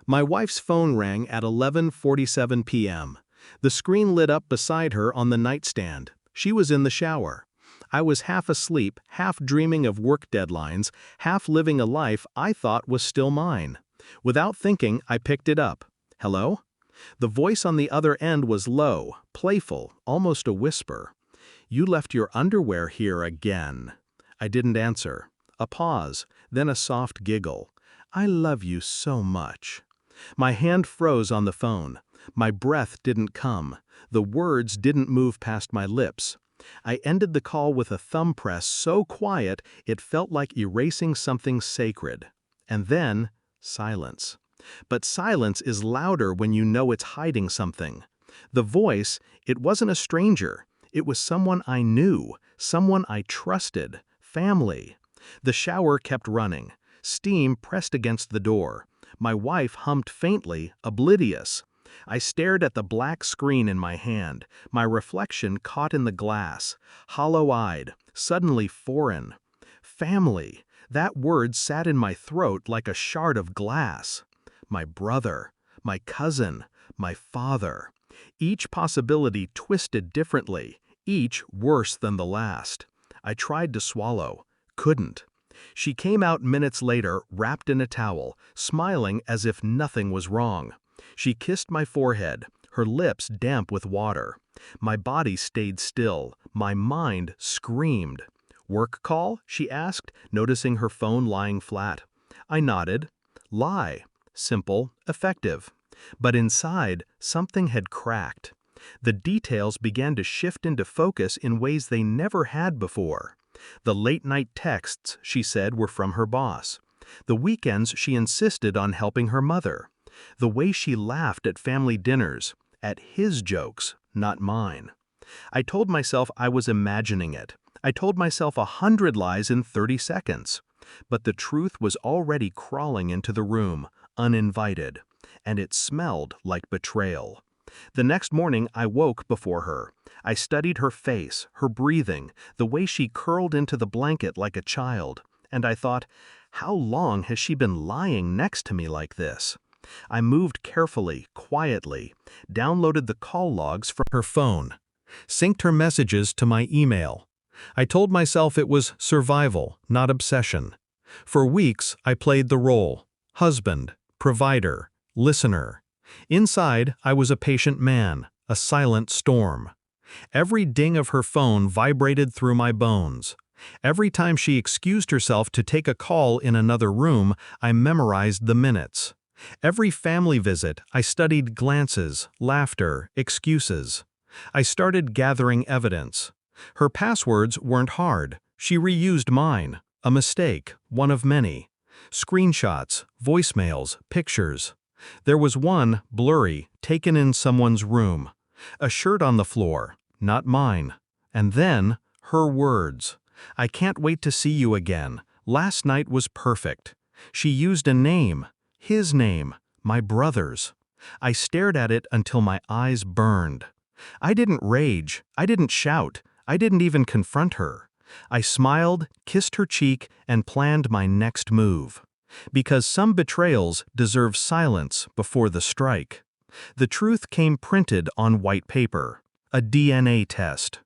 My wife's phone rang at 11:47 p.m. The screen lit up beside her on the nightstand. She was in the shower. I was half asleep, half dreaming of work deadlines, half living a life I thought was still mine. Without thinking, I picked it up. "Hello?" The voice on the other end was low, playful, almost a whisper. "You left your underwear here again." I didn't answer. A pause, then a soft giggle. "I love you so much." My hand froze on the phone. My breath didn't come. The words didn't move past my lips. I ended the call with a thumb press so quiet it felt like erasing something sacred. And then, silence. But silence is louder when you know it's hiding something. The voice, it wasn't a stranger. It was someone I knew, someone I trusted, family. The shower kept running. Steam pressed against the door. My wife hummed faintly, oblivious. I stared at the black screen in my hand, my reflection caught in the glass, hollow-eyed, suddenly foreign. Family, that word sat in my throat like a shard of glass. My brother, my cousin, my father. Each possibility twisted differently, each worse than the last. I tried to swallow, couldn't. She came out minutes later, wrapped in a towel, smiling as if nothing was wrong. She kissed my forehead, her lips damp with water. My body stayed still, my mind screamed. "Work call?" she asked, noticing her phone lying flat. I nodded. Lie. Simple, effective. But inside, something had cracked. The details began to shift into focus in ways they never had before. The late-night texts, she said, were from her boss. The weekends she insisted on helping her mother. The way she laughed at family dinners, at his jokes, not mine. I told myself I was imagining it. I told myself 100 lies in 30 seconds. But the truth was already crawling into the room, uninvited. And it smelled like betrayal. The next morning I woke before her. I studied her face, her breathing, the way she curled into the blanket like a child. And I thought, how long has she been lying next to me like this? I moved carefully, quietly, downloaded the call logs from her phone, synced her messages to my email. I told myself it was survival, not obsession. For weeks, I played the role: husband, provider, listener. Inside, I was a patient man, a silent storm. Every ding of her phone vibrated through my bones. Every time she excused herself to take a call in another room, I memorized the minutes. Every family visit, I studied glances, laughter, excuses. I started gathering evidence. Her passwords weren't hard. She reused mine. A mistake, one of many. Screenshots, voicemails, pictures. There was one, blurry, taken in someone's room. A shirt on the floor, not mine. And then, her words. "I can't wait to see you again. Last night was perfect." She used a name. His name, my brother's. I stared at it until my eyes burned. I didn't rage, I didn't shout, I didn't even confront her. I smiled, kissed her cheek, and planned my next move. Because some betrayals deserve silence before the strike. The truth came printed on white paper. A DNA test.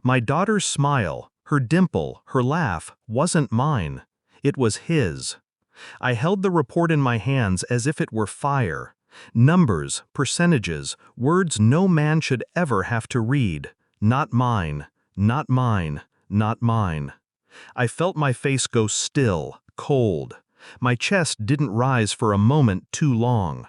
My daughter's smile, her dimple, her laugh, wasn't mine. It was his. I held the report in my hands as if it were fire. Numbers, percentages, words no man should ever have to read. Not mine, not mine, not mine. I felt my face go still, cold. My chest didn't rise for a moment too long.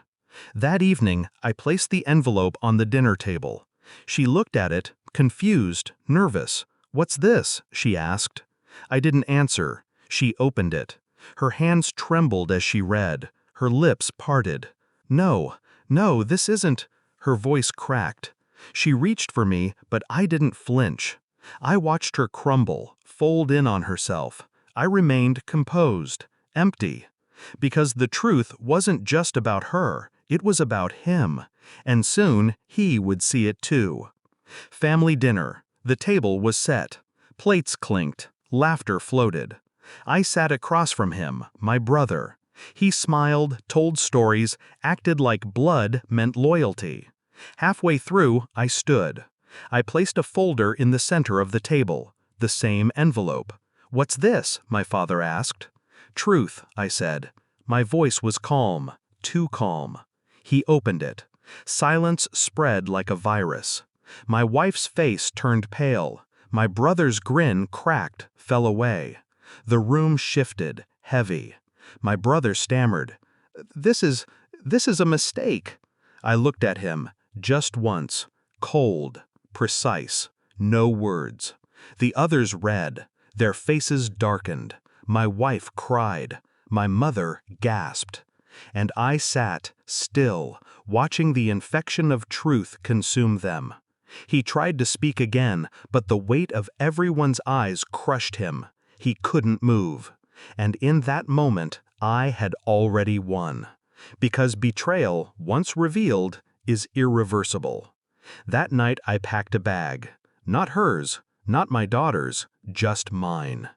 That evening, I placed the envelope on the dinner table. She looked at it, confused, nervous. "What's this?" she asked. I didn't answer. She opened it. Her hands trembled as she read. Her lips parted. "No, no, this isn't." Her voice cracked. She reached for me, but I didn't flinch. I watched her crumble, fold in on herself. I remained composed, empty. Because the truth wasn't just about her, it was about him. And soon, he would see it too. Family dinner. The table was set. Plates clinked. Laughter floated. I sat across from him, my brother. He smiled, told stories, acted like blood meant loyalty. Halfway through, I stood. I placed a folder in the center of the table, the same envelope. "What's this?" my father asked. "Truth," I said. My voice was calm, too calm. He opened it. Silence spread like a virus. My wife's face turned pale. My brother's grin cracked, fell away. The room shifted, heavy. My brother stammered, This is a mistake." I looked at him, just once, cold, precise, no words. The others read. Their faces darkened. My wife cried. My mother gasped. And I sat, still, watching the infection of truth consume them. He tried to speak again, but the weight of everyone's eyes crushed him. He couldn't move. And in that moment, I had already won. Because betrayal, once revealed, is irreversible. That night I packed a bag. Not hers, not my daughter's, just mine.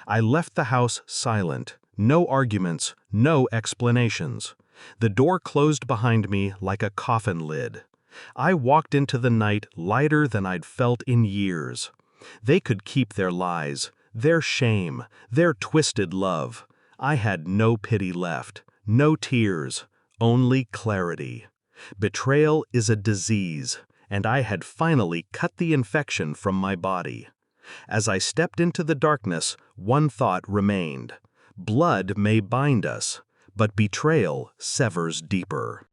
I left the house silent. No arguments, no explanations. The door closed behind me like a coffin lid. I walked into the night lighter than I'd felt in years. They could keep their lies, their shame, their twisted love. I had no pity left, no tears, only clarity. Betrayal is a disease, and I had finally cut the infection from my body. As I stepped into the darkness, one thought remained. Blood may bind us, but betrayal severs deeper.